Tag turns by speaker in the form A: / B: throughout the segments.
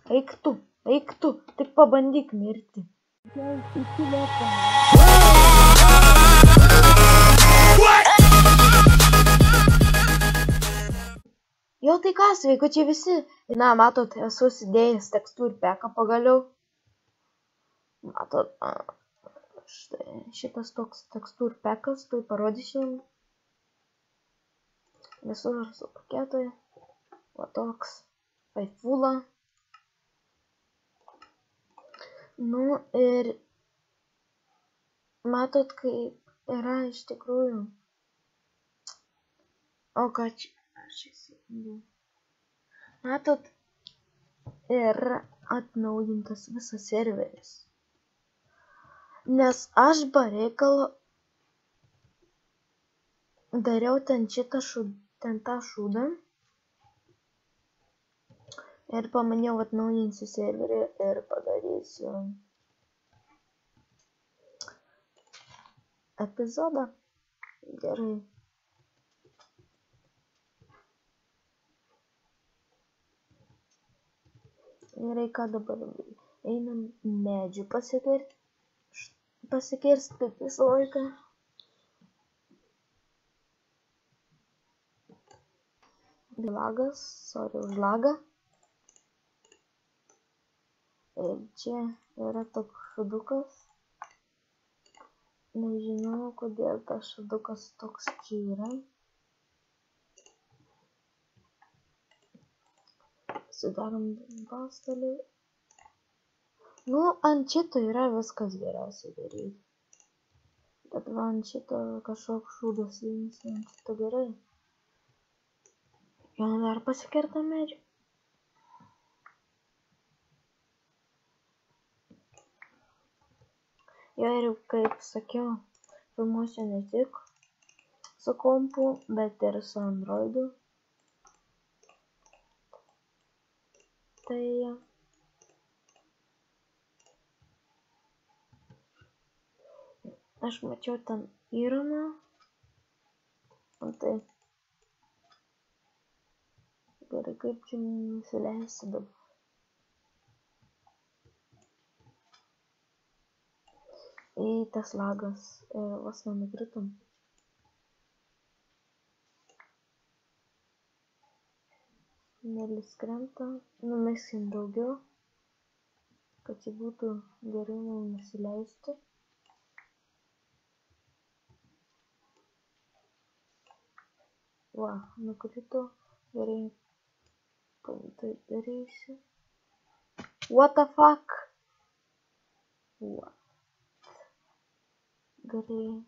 A: Eik tu, tik pabandyk mirti. Jo, tai ką, sveikučiai visi. Na, matot, esu įdėjęs tekstų ir peką pagaliau. Matot, štai šitas toks tekstų ir pekas, tai parodysiu jums. Visur su paketui. Va toks. Faifula. Nu ir matot, kaip yra iš tikrųjų. O ką čia? Aš įsijungiau. Matot, yra atnaujintas visas serveris. Nes aš be reikalo dariau ten tą šūdą. Ir pamaniau atnaujinsiu serverį ir padarysiu epizodą. Gerai. Gerai, ką dabar einam medžių pasikirsti visą laiką. Lagas, sorry už lagą. Ir čia yra toks šudukas. Nežinau, kodėl tas šudukas toks čia yra. Sudarom pastalį. Nu, ant šito yra viskas geriausiai daryti. Bet va ant šito kažkoks šūdas jums ant šito gerai. Jau dar pasikerta medžių. Jo ir kaip sakiau, filmuosiu ne tik su kompu, bet ir su Androidu. Tai aš mačiau ten įramą. Tai gerai, kaip čia nusileisti dabar. Į tas lagas vos nenukritom. Nelis krenta, numeskim daugiau, kad čia būtų gerai mums nusileisti. Va, nukrito, gerai, tai darysiu. What the fuck? What? Gerai.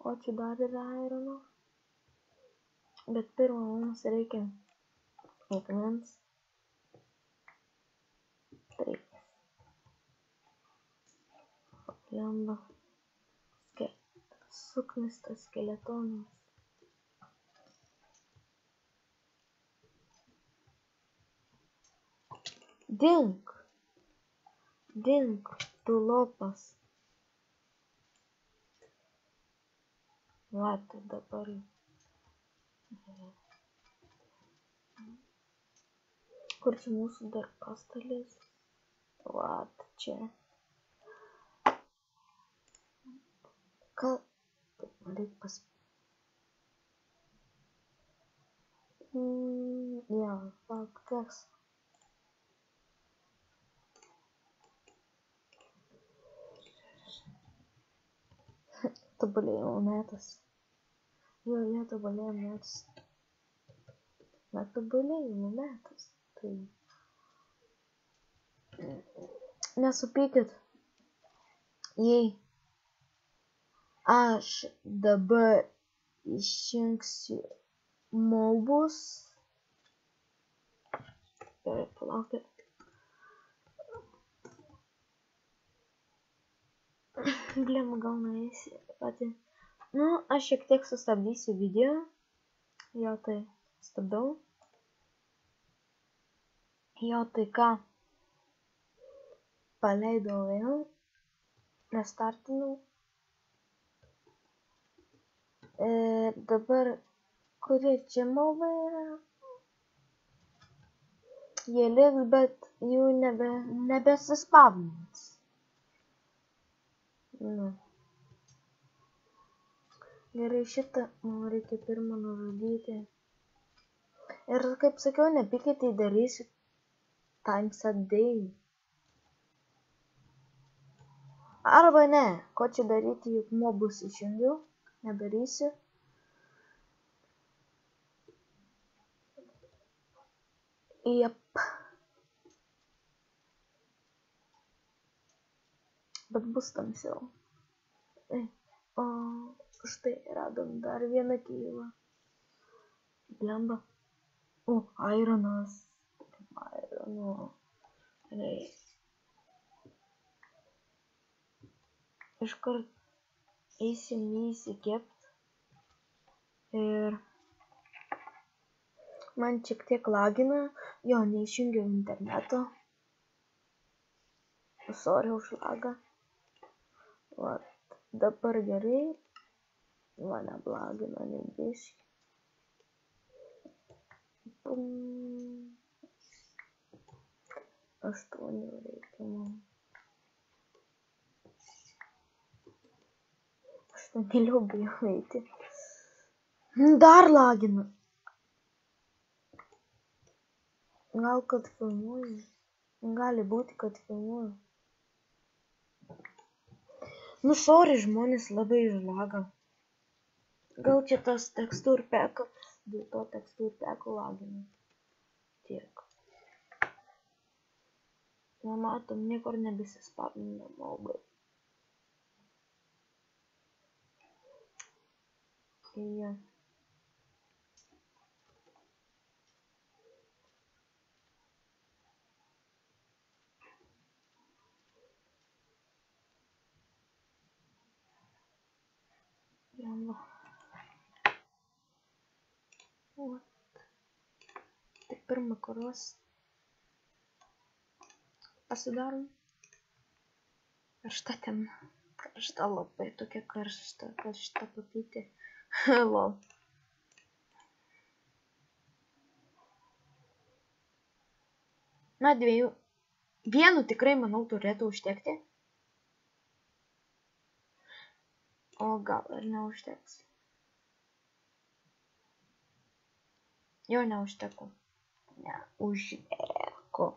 A: O čia dar yra irono. Bet pirmą mums reikia akmens. Taip. Lemba. Suknistas skeletonas. Dink. Dink, tu lopas. Va, tai dabar. Kur čia mūsų dar pastalis? Vat čia. Ką? Reik jo, teks. Tobulėjimo metas. Jo, tobulėjimo metas. Tobulėjimo metas. Tai nesupykit, jei aš dabar išjungsiu mobus. Gerai, palaukit. Blem, gal nueisi pati. Nu, aš šiek tiek sustabdysiu video. Jo, tai stabdau. Jo, tai ką? Paleidau vėl. Restartinau. Dabar, kurie čia mobai yra? Jie liks, bet jų nebesispausdins. Nu. Gerai, šitą man reikia pirmą nužudyti. Ir kaip sakiau, nepykit, tai darysiu times a day. Arba ne, ko čia daryti, juk mobus išjungiu, nedarysiu. Jep. Bet bus tamsiau. O štai radom dar vieną keilą. Blemba. O, ironas. Irono. Gerai. Iškart eisim jį įsikept. Ir man šiek tiek lagina. Jo, neišjungiau interneto. Sorry už lagą. Va, dabar gerai. Va, neblagina, nebiški. Pum. 8 reikia man. 8 liubijau eiti. Dar lagina. Gal kad filmuoju. Gali būti, kad filmuoju. Nu, sorry, žmonės labai išlaga. Gal čia tas tekstur pekas, dėl to tekstur peko lagina. Tiek. Nematom, niekur nebesispausdina mobai. Ja. Blemba. Tai pirmą kuros pasidarom. Karšta tema. Karšta labai, tokia karšta papytė. Lol. Na, 2. Vienu tikrai, manau, turėtų užtekti. O gal ir neužteks. Jo, neužteko. Neužteko.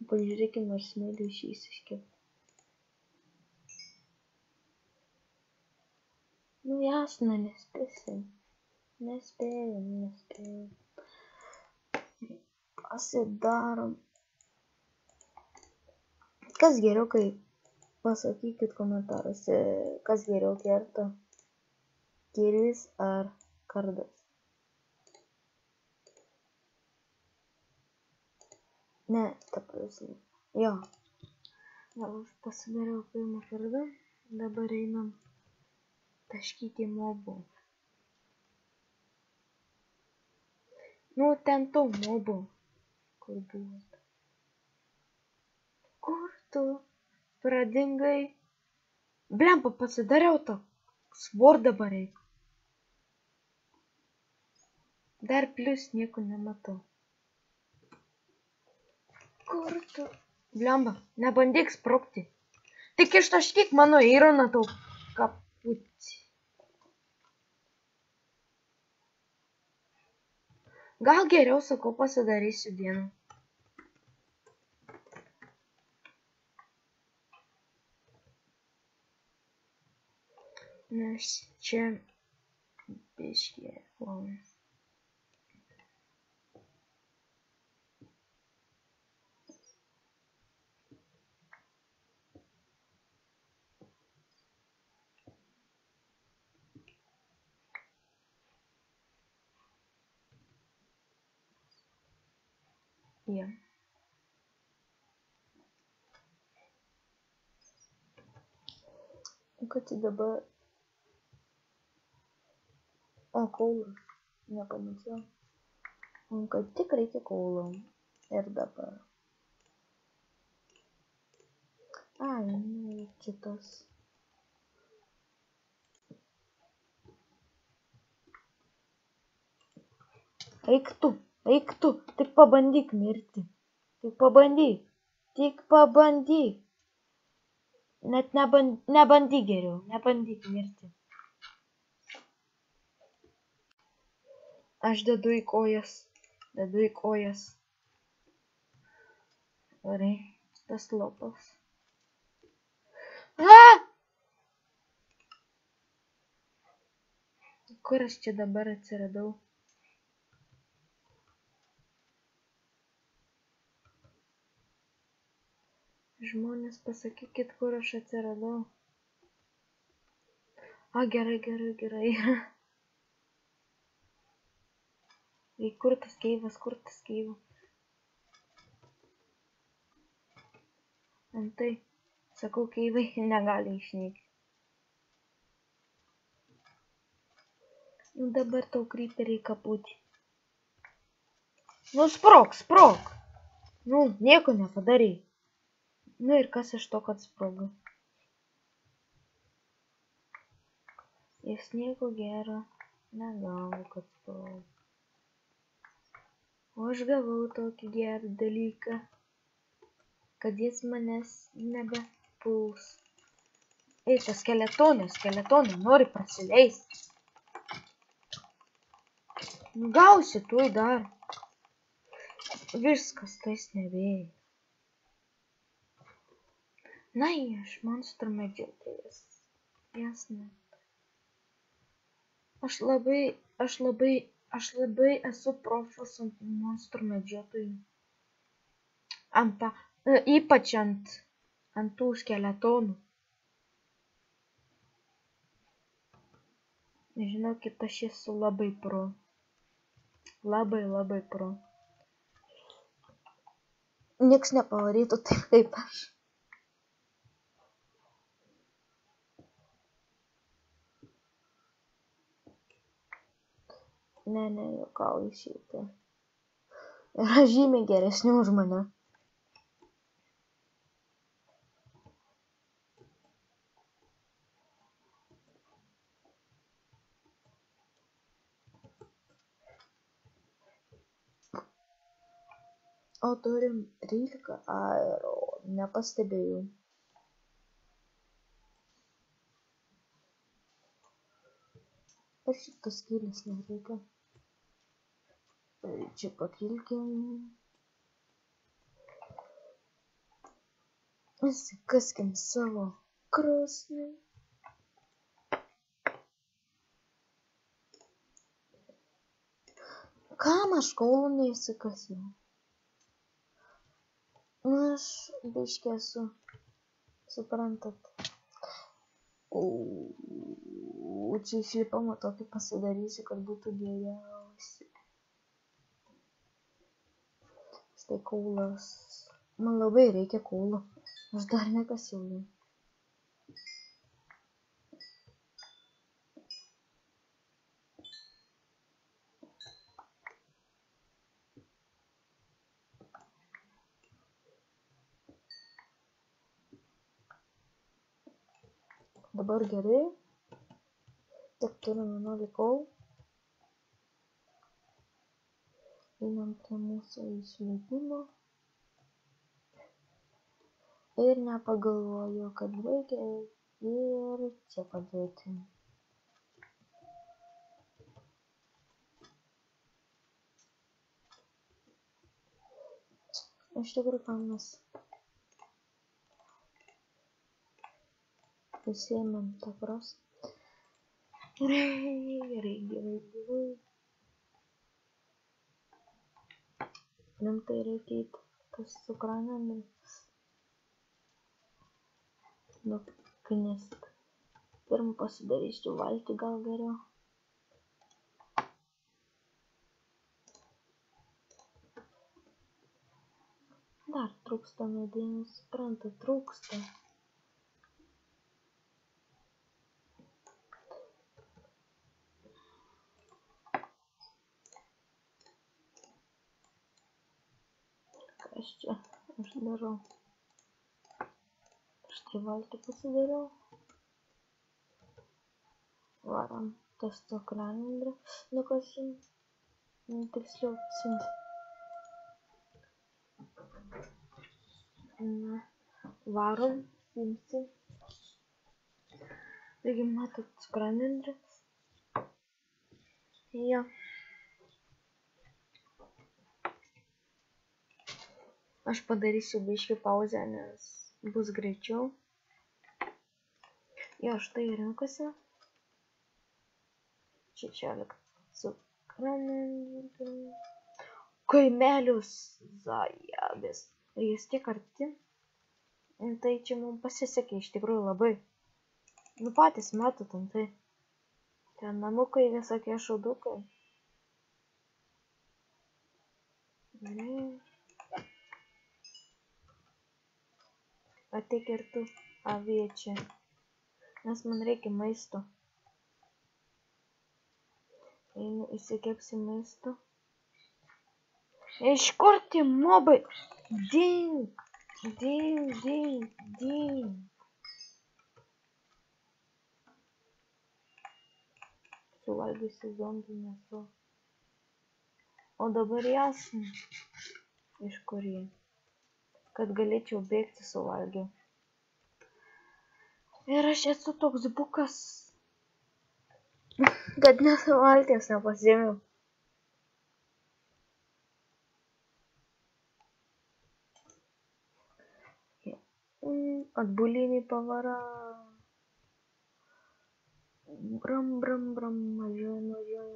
A: Pažiūrėkime, ar smėlį šį įsiskipti. Nu, jasna, nespėsim. Nespėjom. Pasidarom. Kas geriau, kai pasakykit komentaruose, kas geriau kerta, kirvis ar kardas. Ne, ta prasme. Jo. Gal aš pasidariau pirmą kardą, dabar einam taškyti mobų. Nu, ten tų mobų, kur buvo. Kur tu pradingai? Blemba, pasidariau to svor dabar reikia. Dar plius nieko nematau. Kur tu? Blemba, nebandyk sprukti. Tik ištaškyk mano ironą tau kaputį. Gal geriau, sakau, pasidarysiu dieną. Nes čia biškį lonas. Ja. Kad dabar... O, kaulas. Nepamačiau. Kad tik reikia kaulo. Ir dabar. Ai, nu, kitas. Eik tu, Eik tu, tik pabandyk mirti. Tik pabandyk. Tik pabandyk. Net nebandyk geriau, nebandyk mirti. Aš dedu į kojas. Gerai, tas lopas. Kur aš čia dabar atsiradau? Žmonės, pasakykit, kur aš atsiradau. Gerai. Kur tas keivas? Antai, sakau, keivai negali išnykti. Dabar tau kryperiai kaputį. Sprok. Nieko nepadarai. Ir kas iš to, kad sprogo? Jis nieko gero negavo, kad sprogo. O aš gavau tokį gerą dalyką, kad jis manęs nebepuls. Ei, tas skeletonė, nori prasileisti. Gausi tuoj dar. Viskas, tais nevėjai. Aš monstrų medžiotojas. Jasne. Aš labai esu profas ant monstrų medžiotojų. Ypač ant tų skeletonų. Žinokit, aš esu labai pro. Labai pro. Nieks nepavarytų taip kaip aš. Ne, juokauju šitą. Yra žymiai geresnių už mane. O turim 13 aero, nepastebėjau. Ir šitas skylis nereikia. Čia pakilkim. Įsikaskim savo krosnį. Kam aš kaulų neįsikasiu? Aš biškį esu, suprantat. Čia išlipamą tokį pasidarysiu, kad būtų geriausi. Štai kaulas. Man labai reikia kaulo. Aš dar nekasiau jų. Dabar gerai. Tik turim 11 kaulų. Einam prie mūsų išleidimo. Ir nepagalvoju, kad reikia ir čia padėti. Iš tikrųjų, ką mes pasiėmėm tą krosnį. Gerai. Rimtai reikia eiti tas cukranemis. Nuknist. Pirm pasidarysiu valtį gal geriau. Dar trūksta medienos, suprantat, trūksta. Kas čia aš darau? Štai valtį pasidariau. Varam tas cukranendrę nukasim. Tiksliau, siunti. Na, varom, simsi. Taigi, matot, skrandintis. Jo. Aš padarysiu biškį pauzę, nes bus greičiau. Jo, štai rinkosi. 16 skrandintis. Kaimelius zajabės. Ir jis tiek arti. Tai čia mums pasisekė iš tikrųjų labai. Nu patys matot antai. Ten namukai visokie šaudukai. Gerai. Ateik ir tu, aviečia. Nes man reikia maisto. Einu įsikepsi maisto. Iš kur tie mobai? Ding! Ding, ding, ding. Suvalgysiu zombį nesu. O dabar jasna. Iš kur jie? Kad galėčiau bėgti suvalgiau. Ir aš esu toks bukas. Kad nesuvalgęs nepasiėmiau. Atbulinį pavarą. Bram, bram, bram, važiuojam.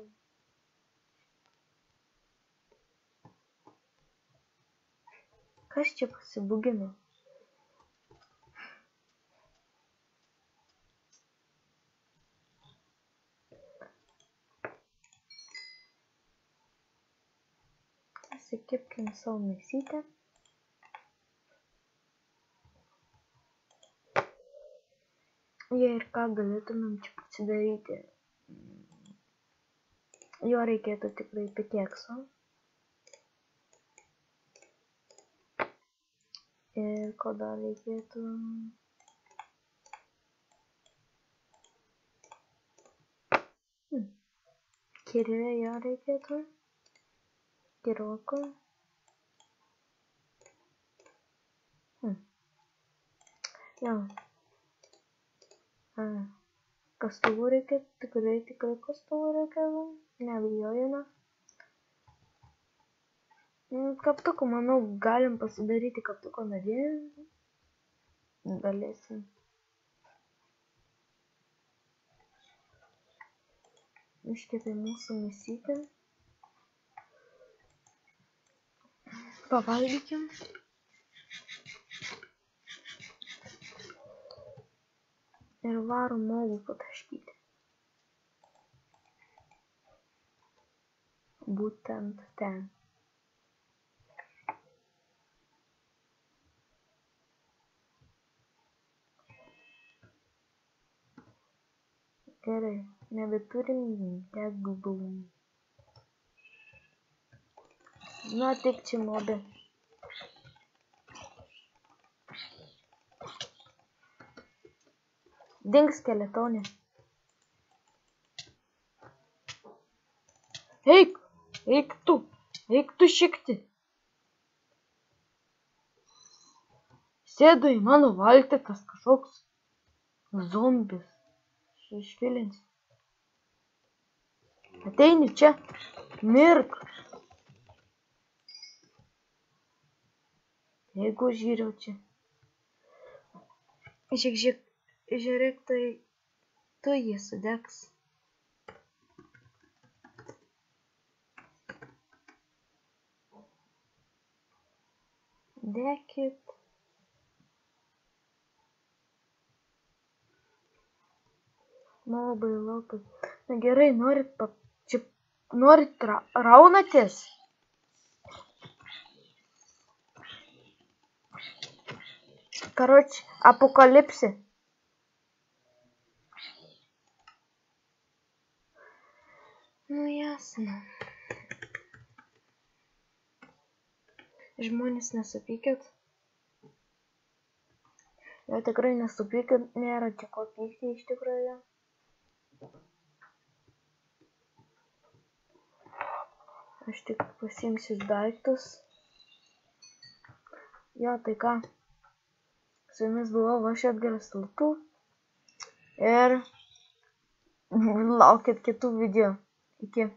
A: Kas čia pasibugino? Pasikepkim savo mėsytę. Ir ką galėtumėm čia pasidaryti? Jo reikėtų tikrai pikekso. Ir ko dar reikėtų? Kirvėjo reikėtų. Kiroko. Jo. Kastuvų reikia, tikrai kastuvų reikia, nebijojame. Kaptuko, manau, galim pasidaryti kaptuko medį. Galėsim. Iškepė mūsų mėsytę. Pavalgykim. Ir varom molų pataškyti. Būtent ten. Gerai, nebeturim deglų. Nu, ateik čia mobė. Dink skeletonė. Eik tu šikti. Sėdo į mano valtį tas kažkoks zombis. Iškilins. Ateini čia, mirk. Jeigu žiūriau čia. Žiūrėk, tai tu jį sudegs. Dėkit. Mobai laukai. Na gerai, norit raunatės? Karoči, apokalipsė. Nu jasna. Žmonės nesupykit. Jo tikrai nesupykit, nėra čia ko pykti iš tikrųjų. Aš tik pasiimsiu daiktus. Jo, tai ką. Su jumis buvau aš Edgaras Tautų. Ir laukit kitų video. Iki.